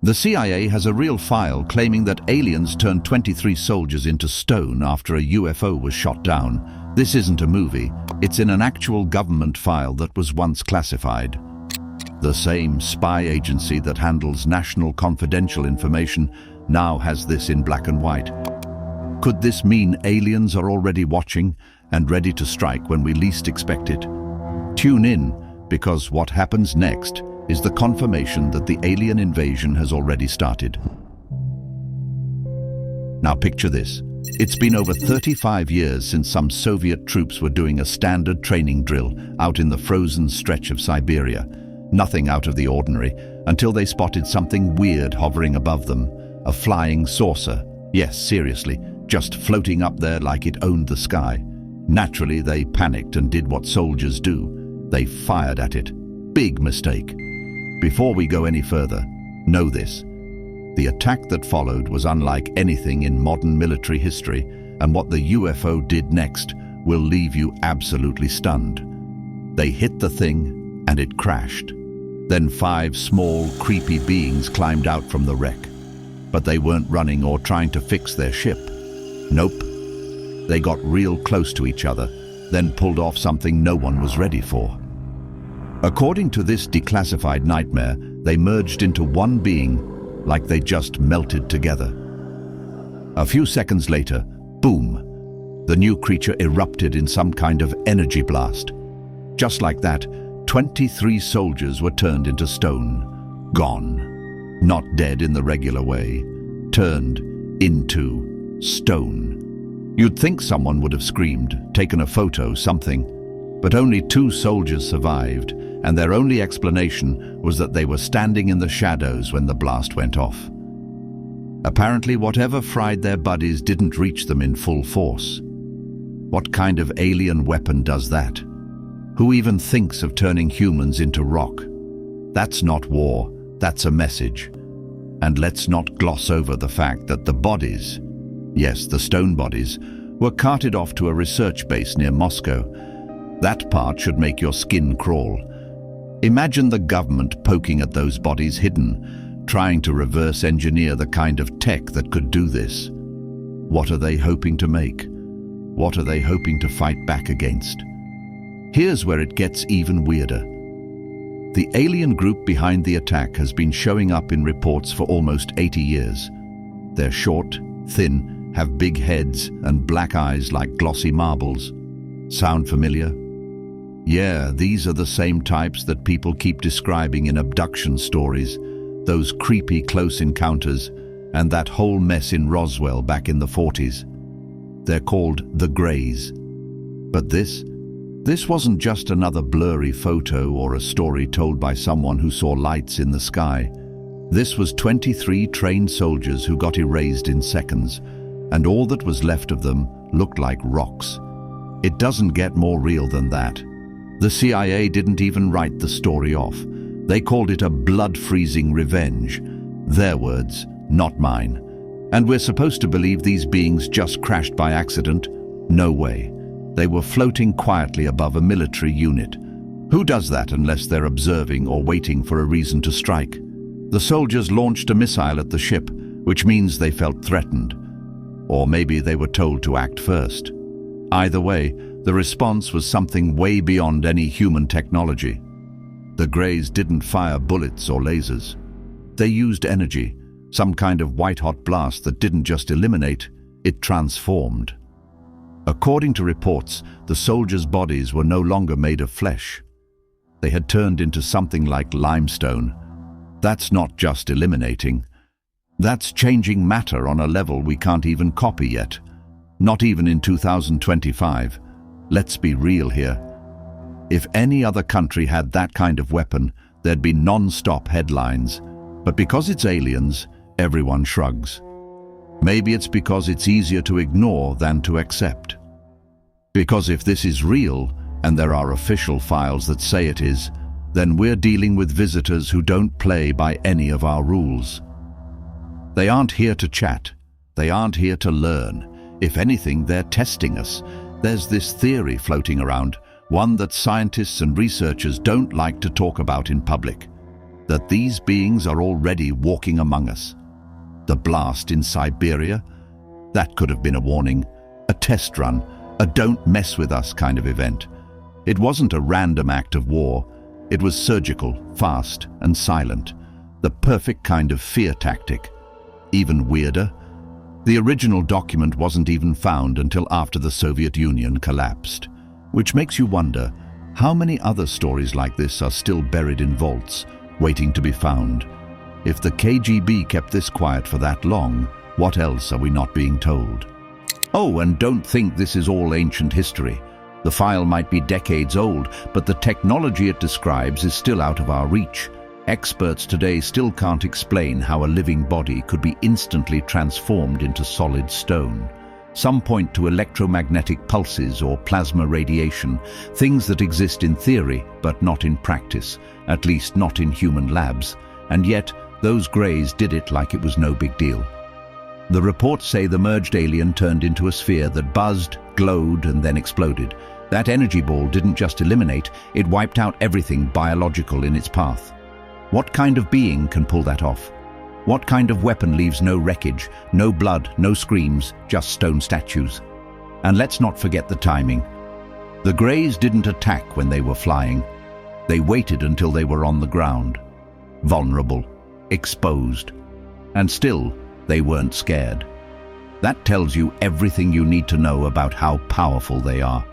The CIA has a real file claiming that aliens turned 23 soldiers into stone after a UFO was shot down. This isn't a movie, it's in an actual government file that was once classified. The same spy agency that handles national confidential information now has this in black and white. Could this mean aliens are already watching and ready to strike when we least expect it? Tune in, because what happens next is the confirmation that the alien invasion has already started. Now picture this. It's been over 35 years since some Soviet troops were doing a standard training drill out in the frozen stretch of Siberia. Nothing out of the ordinary, until they spotted something weird hovering above them. A flying saucer. Yes, seriously, just floating up there like it owned the sky. Naturally, they panicked and did what soldiers do. They fired at it. Big mistake. Before we go any further, know this. The attack that followed was unlike anything in modern military history, and what the UFO did next will leave you absolutely stunned. They hit the thing, and it crashed. Then 5 small, creepy beings climbed out from the wreck. But they weren't running or trying to fix their ship. Nope. They got real close to each other, then pulled off something no one was ready for. According to this declassified nightmare, they merged into one being, like they just melted together. A few seconds later, boom, the new creature erupted in some kind of energy blast. Just like that, 23 soldiers were turned into stone. Gone. Not dead in the regular way. Turned into stone. You'd think someone would have screamed, taken a photo, something. But only 2 soldiers survived, and their only explanation was that they were standing in the shadows when the blast went off. Apparently, whatever fried their buddies didn't reach them in full force. What kind of alien weapon does that? Who even thinks of turning humans into rock? That's not war, that's a message. And let's not gloss over the fact that the bodies, yes, the stone bodies, were carted off to a research base near Moscow. That part should make your skin crawl. Imagine the government poking at those bodies hidden, trying to reverse engineer the kind of tech that could do this. What are they hoping to make? What are they hoping to fight back against? Here's where it gets even weirder. The alien group behind the attack has been showing up in reports for almost 80 years. They're short, thin, have big heads and black eyes like glossy marbles. Sound familiar? Yeah, these are the same types that people keep describing in abduction stories, those creepy close encounters, and that whole mess in Roswell back in the 40s. They're called the Greys. But this wasn't just another blurry photo or a story told by someone who saw lights in the sky. This was 23 trained soldiers who got erased in seconds, and all that was left of them looked like rocks. It doesn't get more real than that. The CIA didn't even write the story off. They called it a blood-freezing revenge. Their words, not mine. And we're supposed to believe these beings just crashed by accident? No way. They were floating quietly above a military unit. Who does that unless they're observing or waiting for a reason to strike? The soldiers launched a missile at the ship, which means they felt threatened. Or maybe they were told to act first. Either way, the response was something way beyond any human technology. The Greys didn't fire bullets or lasers. They used energy, some kind of white-hot blast that didn't just eliminate, it transformed. According to reports, the soldiers' bodies were no longer made of flesh. They had turned into something like limestone. That's not just eliminating. That's changing matter on a level we can't even copy yet. Not even in 2025. Let's be real here. If any other country had that kind of weapon, there'd be non-stop headlines. But because it's aliens, everyone shrugs. Maybe it's because it's easier to ignore than to accept. Because if this is real, and there are official files that say it is, then we're dealing with visitors who don't play by any of our rules. They aren't here to chat. They aren't here to learn. If anything, they're testing us. There's this theory floating around, one that scientists and researchers don't like to talk about in public. that these beings are already walking among us. The blast in Siberia? That could have been a warning, a test run, a don't mess with us kind of event. It wasn't a random act of war. It was surgical, fast, and silent. The perfect kind of fear tactic. Even weirder, the original document wasn't even found until after the Soviet Union collapsed. Which makes you wonder, how many other stories like this are still buried in vaults, waiting to be found? If the KGB kept this quiet for that long, what else are we not being told? Oh, and don't think this is all ancient history. The file might be decades old, but the technology it describes is still out of our reach. Experts today still can't explain how a living body could be instantly transformed into solid stone. Some point to electromagnetic pulses or plasma radiation, things that exist in theory but not in practice, at least not in human labs. And yet, those Greys did it like it was no big deal. The reports say the merged alien turned into a sphere that buzzed, glowed, and then exploded. That energy ball didn't just eliminate, it wiped out everything biological in its path. What kind of being can pull that off? What kind of weapon leaves no wreckage, no blood, no screams, just stone statues? And let's not forget the timing. The Greys didn't attack when they were flying. They waited until they were on the ground. Vulnerable, exposed. And still, they weren't scared. That tells you everything you need to know about how powerful they are.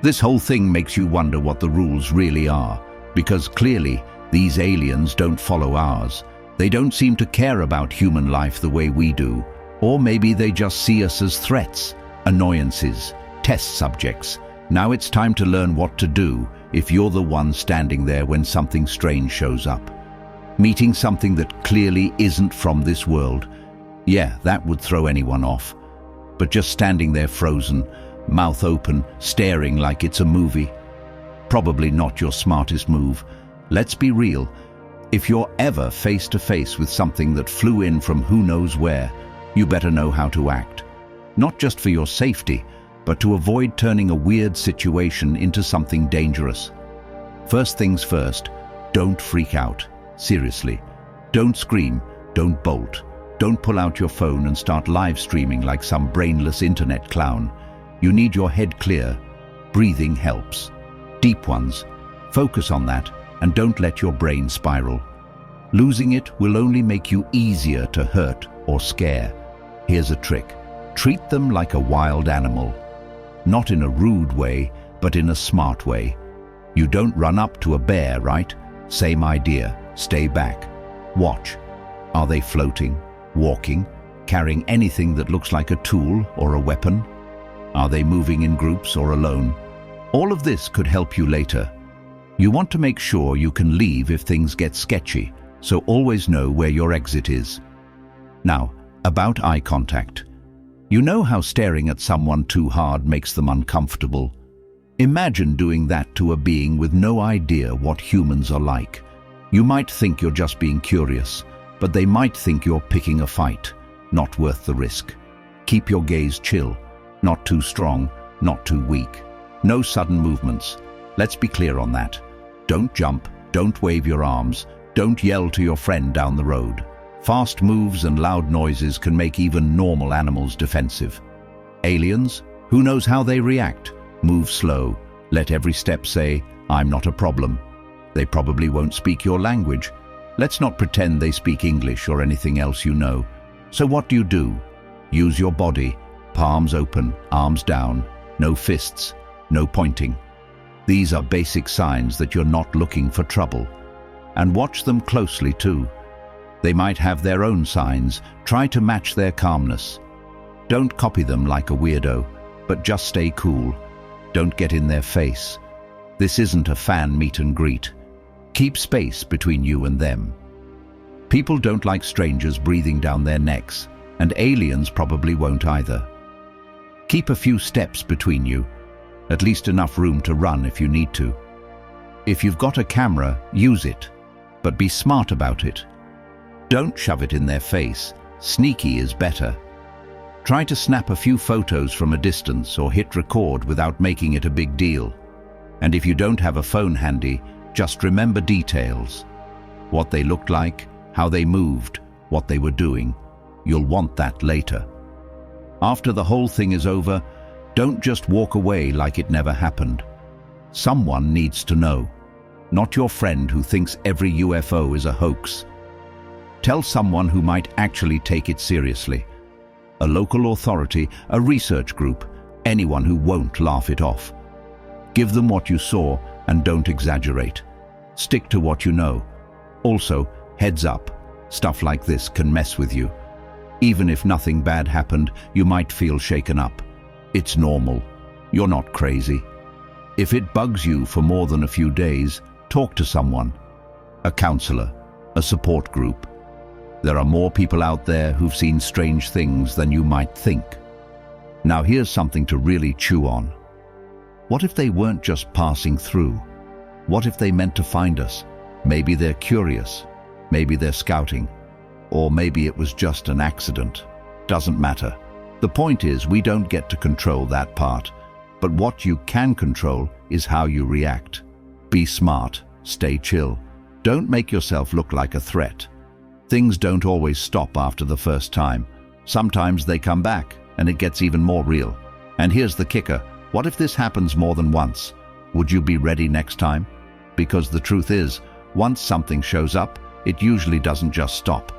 This whole thing makes you wonder what the rules really are, because clearly, these aliens don't follow ours. They don't seem to care about human life the way we do. Or maybe they just see us as threats, annoyances, test subjects. Now it's time to learn what to do if you're the one standing there when something strange shows up. Meeting something that clearly isn't from this world. Yeah, that would throw anyone off. But just standing there frozen, mouth open, staring like it's a movie. Probably not your smartest move. Let's be real. If you're ever face to face with something that flew in from who knows where, you better know how to act. Not just for your safety, but to avoid turning a weird situation into something dangerous. First things first, don't freak out. Seriously. Don't scream, don't bolt. Don't pull out your phone and start live streaming like some brainless internet clown. You need your head clear. Breathing helps. Deep ones. Focus on that. And don't let your brain spiral. Losing it will only make you easier to hurt or scare. Here's a trick. Treat them like a wild animal. Not in a rude way, but in a smart way. You don't run up to a bear, right? Same idea. Stay back. Watch. Are they floating, walking, carrying anything that looks like a tool or a weapon? Are they moving in groups or alone? All of this could help you later. You want to make sure you can leave if things get sketchy, so always know where your exit is. Now, about eye contact. You know how staring at someone too hard makes them uncomfortable? Imagine doing that to a being with no idea what humans are like. You might think you're just being curious, but they might think you're picking a fight. Not worth the risk. Keep your gaze chill. Not too strong, not too weak. No sudden movements. Let's be clear on that. Don't jump, don't wave your arms, don't yell to your friend down the road. Fast moves and loud noises can make even normal animals defensive. Aliens? Who knows how they react? Move slow. Let every step say, I'm not a problem. They probably won't speak your language. Let's not pretend they speak English or anything else you know. So what do? Use your body, palms open, arms down, no fists, no pointing. These are basic signs that you're not looking for trouble. And watch them closely too. They might have their own signs. Try to match their calmness. Don't copy them like a weirdo, but just stay cool. Don't get in their face. This isn't a fan meet and greet. Keep space between you and them. People don't like strangers breathing down their necks, and aliens probably won't either. Keep a few steps between you. At least enough room to run if you need to. If you've got a camera, use it, but be smart about it. Don't shove it in their face. Sneaky is better. Try to snap a few photos from a distance or hit record without making it a big deal. And if you don't have a phone handy, just remember details. What they looked like, how they moved, what they were doing. You'll want that later. After the whole thing is over, don't just walk away like it never happened. Someone needs to know. Not your friend who thinks every UFO is a hoax. Tell someone who might actually take it seriously. A local authority, a research group, anyone who won't laugh it off. Give them what you saw and don't exaggerate. Stick to what you know. Also, heads up, stuff like this can mess with you. Even if nothing bad happened, you might feel shaken up. It's normal. You're not crazy. If it bugs you for more than a few days, talk to someone. A counselor, a support group. There are more people out there who've seen strange things than you might think. Now here's something to really chew on. What if they weren't just passing through? What if they meant to find us? Maybe they're curious. Maybe they're scouting. Or maybe it was just an accident. Doesn't matter. The point is, we don't get to control that part. But what you can control is how you react. Be smart. Stay chill. Don't make yourself look like a threat. Things don't always stop after the first time. Sometimes they come back, and it gets even more real. And here's the kicker. What if this happens more than once? Would you be ready next time? Because the truth is, once something shows up, it usually doesn't just stop.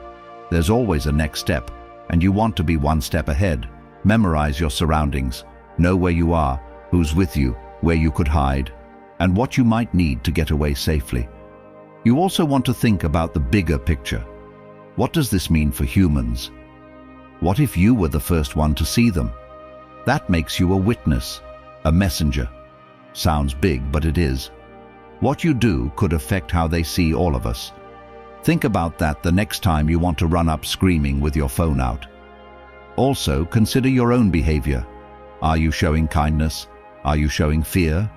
There's always a next step, and you want to be one step ahead. Memorize your surroundings. Know where you are, who's with you, where you could hide, and what you might need to get away safely. You also want to think about the bigger picture. What does this mean for humans? What if you were the first one to see them? That makes you a witness, a messenger. Sounds big, but it is. What you do could affect how they see all of us. Think about that the next time you want to run up screaming with your phone out. Also, consider your own behavior. Are you showing kindness? Are you showing fear?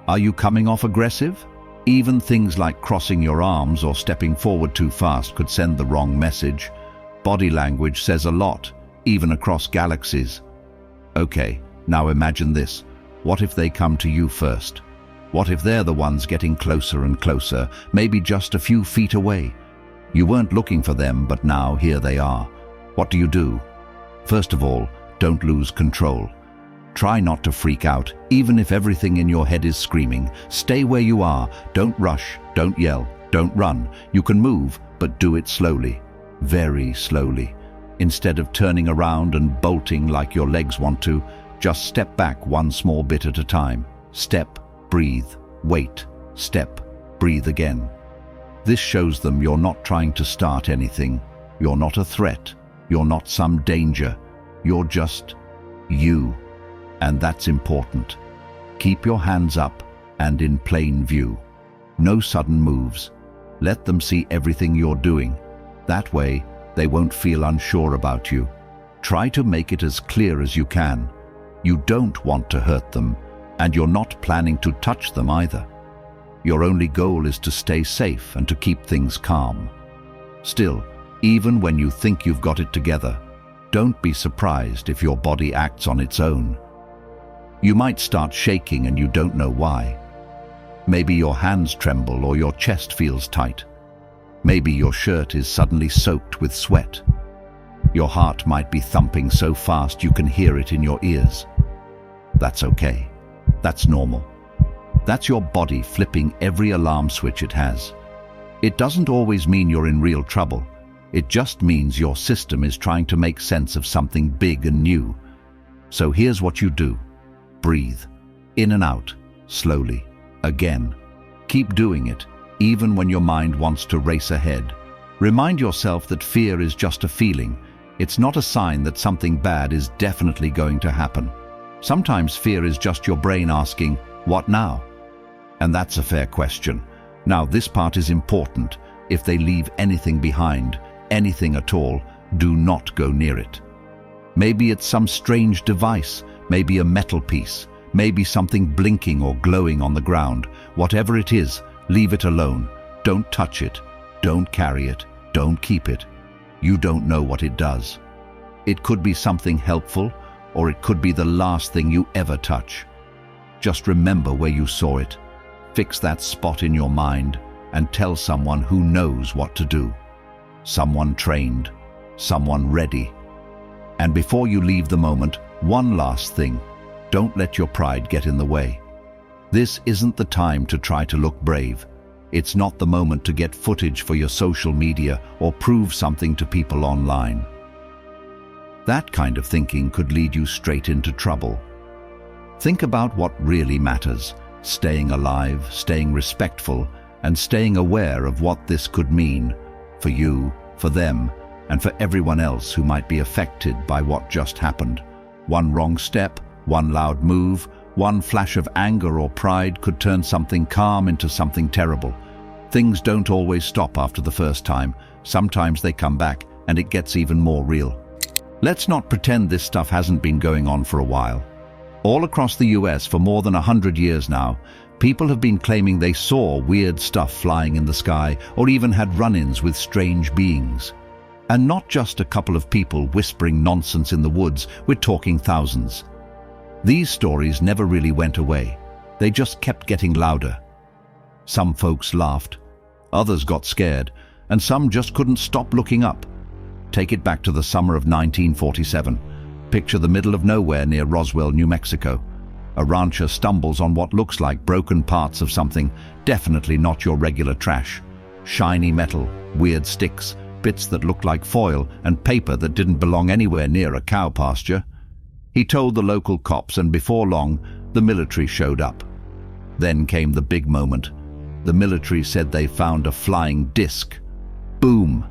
Are you coming off aggressive? Even things like crossing your arms or stepping forward too fast could send the wrong message. Body language says a lot, even across galaxies. Okay, now imagine this. What if they come to you first? What if they're the ones getting closer and closer, maybe just a few feet away? You weren't looking for them, but now here they are. What do? First of all, don't lose control. Try not to freak out, even if everything in your head is screaming. Stay where you are. Don't rush, don't yell, don't run. You can move, but do it slowly, very slowly. Instead of turning around and bolting like your legs want to, just step back one small bit at a time. Step, breathe, wait, step, breathe again. This shows them you're not trying to start anything. You're not a threat. You're not some danger. You're just you. And that's important. Keep your hands up and in plain view. No sudden moves. Let them see everything you're doing. That way, they won't feel unsure about you. Try to make it as clear as you can. You don't want to hurt them, and you're not planning to touch them either. Your only goal is to stay safe and to keep things calm. Still, even when you think you've got it together, don't be surprised if your body acts on its own. You might start shaking and you don't know why. Maybe your hands tremble or your chest feels tight. Maybe your shirt is suddenly soaked with sweat. Your heart might be thumping so fast you can hear it in your ears. That's okay. That's normal. That's your body flipping every alarm switch it has. It doesn't always mean you're in real trouble. It just means your system is trying to make sense of something big and new. So here's what you do. Breathe. In and out. Slowly. Again. Keep doing it, even when your mind wants to race ahead. Remind yourself that fear is just a feeling. It's not a sign that something bad is definitely going to happen. Sometimes fear is just your brain asking, "What now?" And that's a fair question. Now, this part is important. If they leave anything behind, anything at all, do not go near it. Maybe it's some strange device, maybe a metal piece, maybe something blinking or glowing on the ground. Whatever it is, leave it alone. Don't touch it. Don't carry it. Don't keep it. You don't know what it does. It could be something helpful, or it could be the last thing you ever touch. Just remember where you saw it. Fix that spot in your mind and tell someone who knows what to do. Someone trained, someone ready. And before you leave the moment, one last thing. Don't let your pride get in the way. This isn't the time to try to look brave. It's not the moment to get footage for your social media or prove something to people online. That kind of thinking could lead you straight into trouble. Think about what really matters: staying alive, staying respectful, and staying aware of what this could mean for you, for them, and for everyone else who might be affected by what just happened. One wrong step, one loud move, one flash of anger or pride could turn something calm into something terrible. Things don't always stop after the first time. Sometimes they come back, and it gets even more real. Let's not pretend this stuff hasn't been going on for a while. All across the US for more than 100 years now, people have been claiming they saw weird stuff flying in the sky or even had run-ins with strange beings. And not just a couple of people whispering nonsense in the woods, we're talking thousands. These stories never really went away. They just kept getting louder. Some folks laughed, others got scared, and some just couldn't stop looking up. Take it back to the summer of 1947. Picture the middle of nowhere near Roswell, New Mexico. A rancher stumbles on what looks like broken parts of something, definitely not your regular trash. Shiny metal, weird sticks, bits that looked like foil, and paper that didn't belong anywhere near a cow pasture. He told the local cops, and before long, the military showed up. Then came the big moment. The military said they found a flying disc. Boom!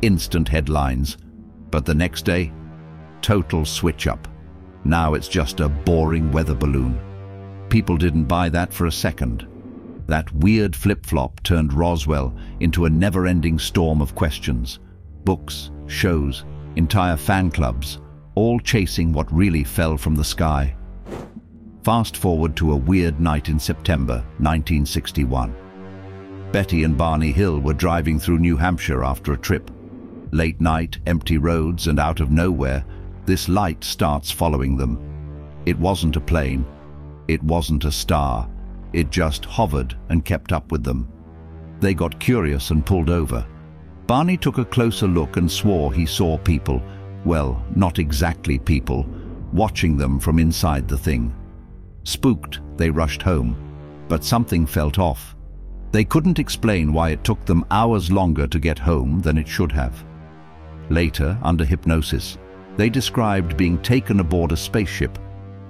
Instant headlines. But the next day, total switch up. Now it's just a boring weather balloon. People didn't buy that for a second. That weird flip-flop turned Roswell into a never-ending storm of questions. Books, shows, entire fan clubs, all chasing what really fell from the sky. Fast forward to a weird night in September 1961. Betty and Barney Hill were driving through New Hampshire after a trip. Late night, empty roads, and out of nowhere, this light starts following them. It wasn't a plane. It wasn't a star. It just hovered and kept up with them. They got curious and pulled over. Barney took a closer look and swore he saw people, well, not exactly people, watching them from inside the thing. Spooked, they rushed home, but something felt off. They couldn't explain why it took them hours longer to get home than it should have. Later, under hypnosis, they described being taken aboard a spaceship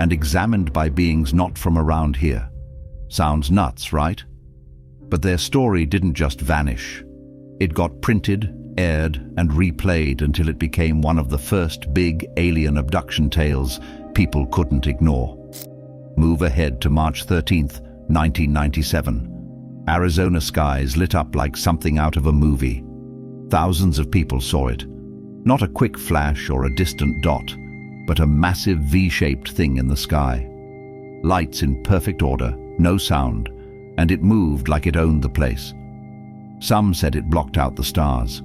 and examined by beings not from around here. Sounds nuts, right? But their story didn't just vanish. It got printed, aired, and replayed until it became one of the first big alien abduction tales people couldn't ignore. Move ahead to March 13th, 1997. Arizona skies lit up like something out of a movie. Thousands of people saw it. Not a quick flash or a distant dot, but a massive V-shaped thing in the sky. Lights in perfect order, no sound, and it moved like it owned the place. Some said it blocked out the stars.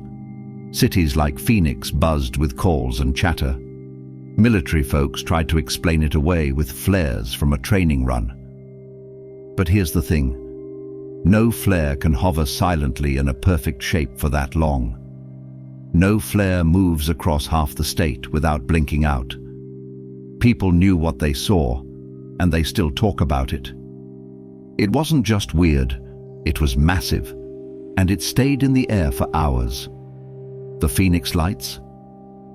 Cities like Phoenix buzzed with calls and chatter. Military folks tried to explain it away with flares from a training run. But here's the thing. No flare can hover silently in a perfect shape for that long. No flare moves across half the state without blinking out. People knew what they saw, and they still talk about it. It wasn't just weird, it was massive, and it stayed in the air for hours. The Phoenix lights?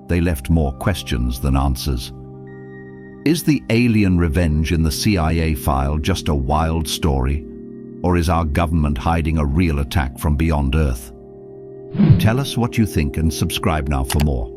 They left more questions than answers. Is the alien revenge in the CIA file just a wild story? Or is our government hiding a real attack from beyond Earth? Tell us what you think and subscribe now for more.